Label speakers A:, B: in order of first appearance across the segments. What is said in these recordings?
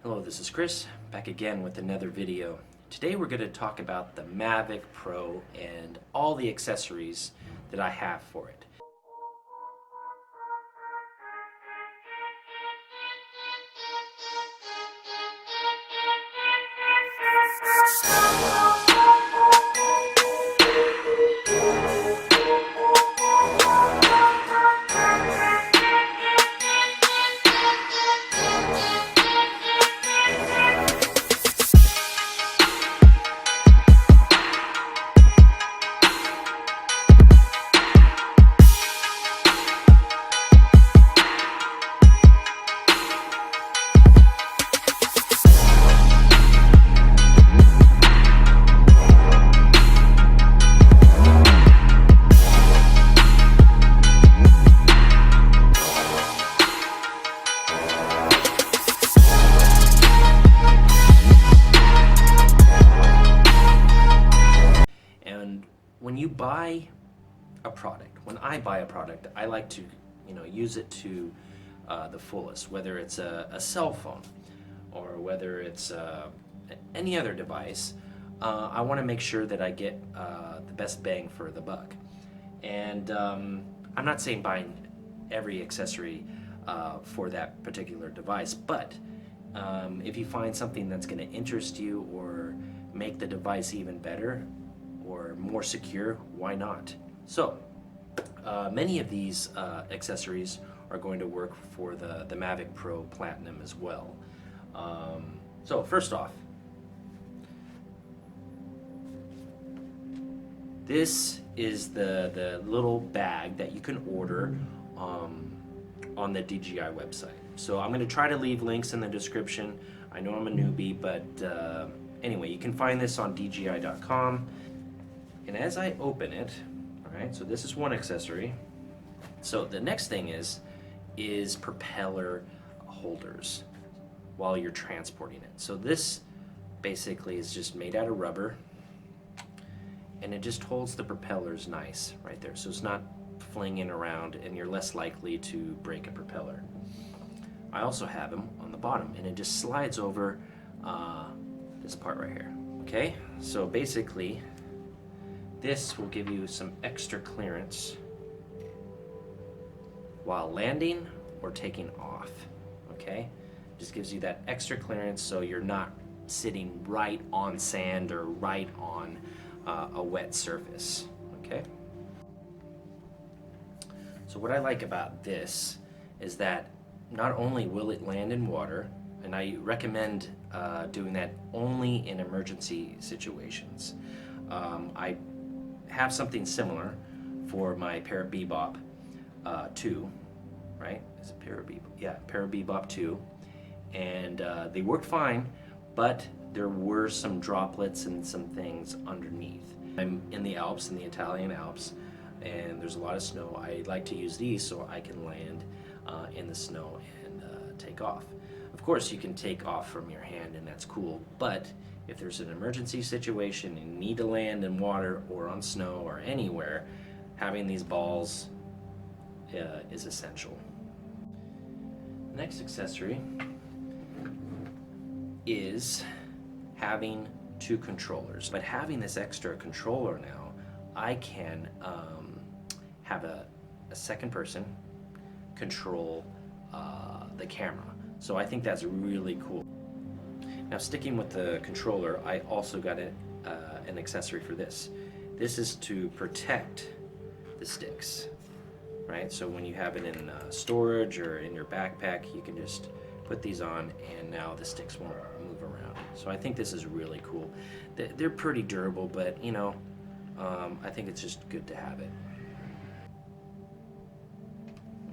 A: Hello, this is Chris, back again with another video. Today we're going to talk about the Mavic Pro and all the accessories that I have for it. When you buy a product, when I buy a product, I like to, use it to the fullest. Whether it's a cell phone or whether it's any other device, I want to make sure that I get the best bang for the buck. And I'm not saying buying every accessory for that particular device, but if you find something that's going to interest you or make the device even better or more secure, why not? So many of these accessories are going to work for the Mavic Pro Platinum as well. So first off, this is the little bag that you can order on the DJI website. So I'm going to try to leave links in the description. I know I'm a newbie, but anyway, you can find this on DJI.com. And as I open it, all right, so this is one accessory. So the next thing is propeller holders while you're transporting it. So this basically is just made out of rubber, and it just holds the propellers nice right there. So it's not flinging around, and you're less likely to break a propeller. I also have them on the bottom, and it just slides over this part right here. Okay, so basically, this will give you some extra clearance while landing or taking off, okay? Just gives you that extra clearance so you're not sitting right on sand or right on a wet surface, okay? So what I like about this is that not only will it land in water, and I recommend doing that only in emergency situations. I have something similar for my Parabebop 2, right? Is it Parabebop? Yeah, Parabebop 2, and they worked fine, but there were some droplets and some things underneath. I'm in the Alps, in the Italian Alps, and there's a lot of snow. I like to use these so I can land in the snow and take off. Of course, you can take off from your hand, and that's cool, but if there's an emergency situation and you need to land in water or on snow or anywhere, having these balls is essential. The next accessory is having two controllers. But having this extra controller now, I can have a second person control the camera. So I think that's really cool. Now, sticking with the controller, I also got an accessory for this. This is to protect the sticks, right? So when you have it in storage or in your backpack, you can just put these on, and now the sticks won't move around. So I think this is really cool. They're pretty durable, but I think it's just good to have it.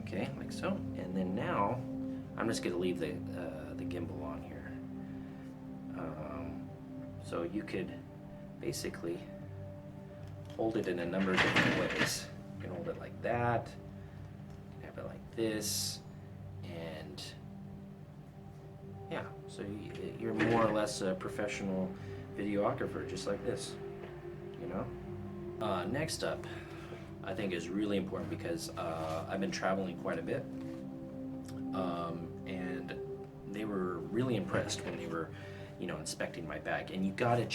A: Okay, like so. And then now, I'm just going to leave the gimbal on here. So you could basically hold it in a number of different ways. You can hold it like that, have it like this, and yeah, so you're more or less a professional videographer, just like this, Next up, I think is really important because I've been traveling quite a bit, and they were really impressed when they were, you know, inspecting my bag. And you gotta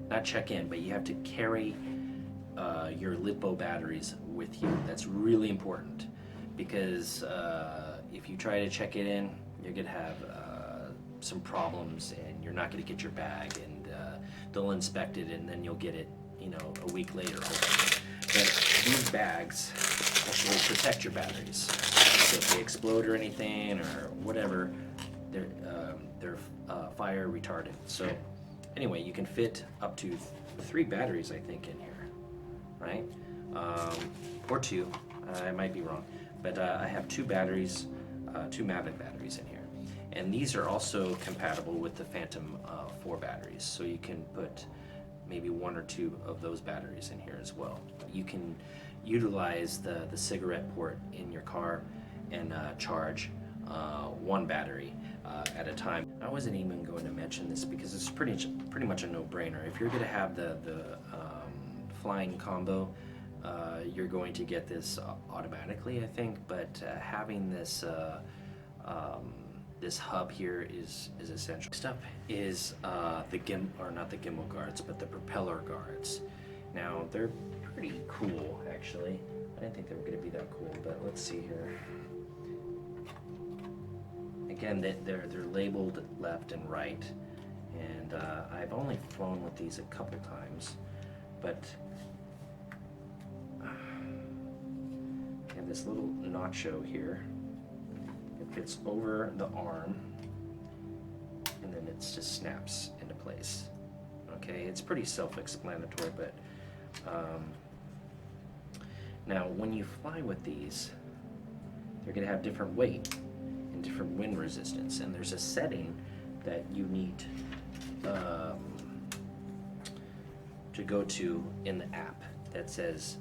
A: not check in, but you have to carry your LiPo batteries with you. That's really important, because if you try to check it in, you're gonna have some problems, and you're not gonna get your bag, and they'll inspect it, and then you'll get it, you know, a week later, hopefully. But these bags actually protect your batteries. So if they explode or anything or whatever, they're fire retardant. So anyway, you can fit up to 3 batteries, I think, in here, right? Or 2. I might be wrong, but I have 2 batteries, 2 Mavic batteries in here, and these are also compatible with the Phantom 4 batteries. So you can put maybe 1 or 2 of those batteries in here as well. You can utilize the cigarette port in your car and charge 1 battery at a time. I wasn't even going to mention this because it's pretty much a no-brainer. If you're going to have the flying combo, you're going to get this automatically, I think. But having this this hub here is essential. Next up is not the Gimbal guards, but the Propeller Guards. Now they're pretty cool, actually. I didn't think they were going to be that cool, but let's see here. Again, they're labeled left and right, and I've only flown with these a couple times, but I have this little nacho here. It fits over the arm, and then it just snaps into place. Okay, it's pretty self-explanatory, but now when you fly with these, they're going to have different weight and different wind resistance, and there's a setting that you need to go to in the app that says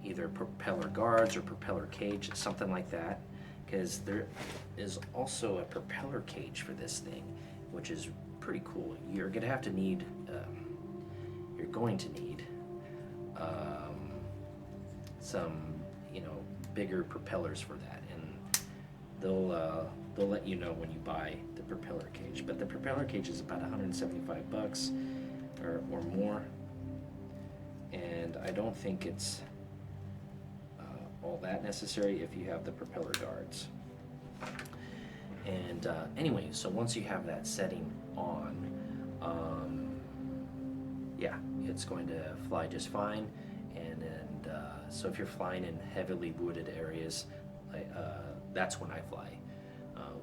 A: either Propeller Guards or Propeller Cage, something like that, because there is also a propeller cage for this thing, which is pretty cool. You're going to need some, you know, bigger propellers for that, and they'll let you know when you buy the propeller cage. But the propeller cage is about $175 or more, and I don't think it's all that necessary if you have the Propeller Guards. And anyway, so once you have that setting on, yeah, it's going to fly just fine. And so if you're flying in heavily wooded areas, that's when I fly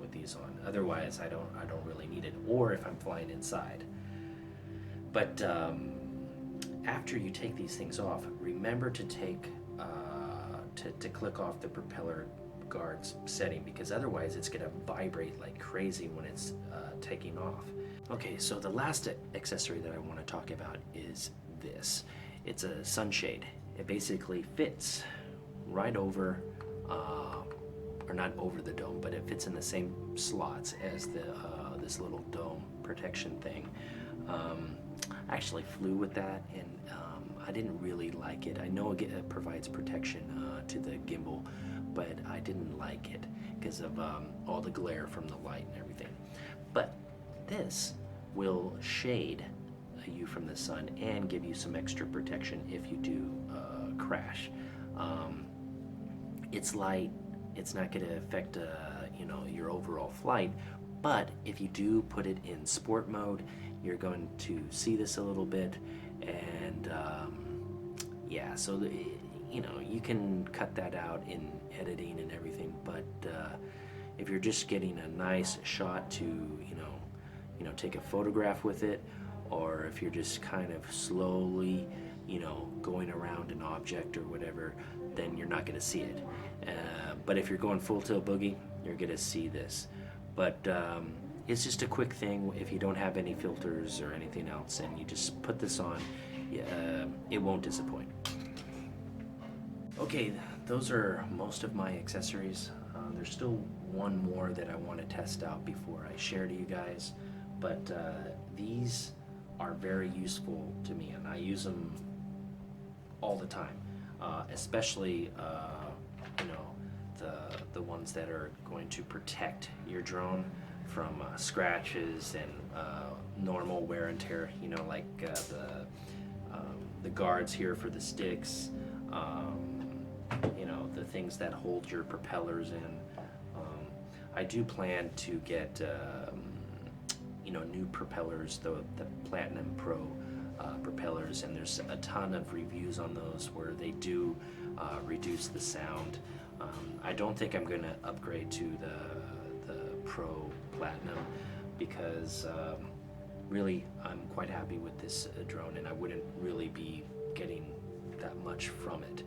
A: with these on. Otherwise, I don't really need it. Or if I'm flying inside. But after you take these things off, remember to take to click off the Propeller Guards setting, because otherwise it's going to vibrate like crazy when it's taking off. Okay, so the last accessory that I want to talk about is this. It's a sunshade. It basically fits right over, or not over the dome, but it fits in the same slots as this little dome protection thing. I actually flew with that, and I didn't really like it. I know it provides protection to the gimbal, but I didn't like it because of all the glare from the light and everything. But this will shade you from the sun and give you some extra protection if you do crash. It's light. It's not going to affect you know, your overall flight. But if you do put it in sport mode, you're going to see this a little bit, and yeah, so you know, you can cut that out in editing and everything. But if you're just getting a nice shot to you know take a photograph with it, or if you're just kind of slowly going around an object or whatever, then you're not going to see it. But if you're going full tilt boogie, you're going to see this. But it's just a quick thing. If you don't have any filters or anything else, and you just put this on, it won't disappoint. Okay, those are most of my accessories. There's still one more that I want to test out before I share to you guys, but these are very useful to me, and I use them all the time, especially the ones that are going to protect your drone scratches and normal wear and tear, you know, like the guards here for the sticks, you know, the things that hold your propellers in. I do plan to get you know, new propellers, the Platinum Pro propellers, and there's a ton of reviews on those where they do reduce the sound. I don't think I'm going to upgrade to the Pro Platinum because really I'm quite happy with this drone, and I wouldn't really be getting that much from it.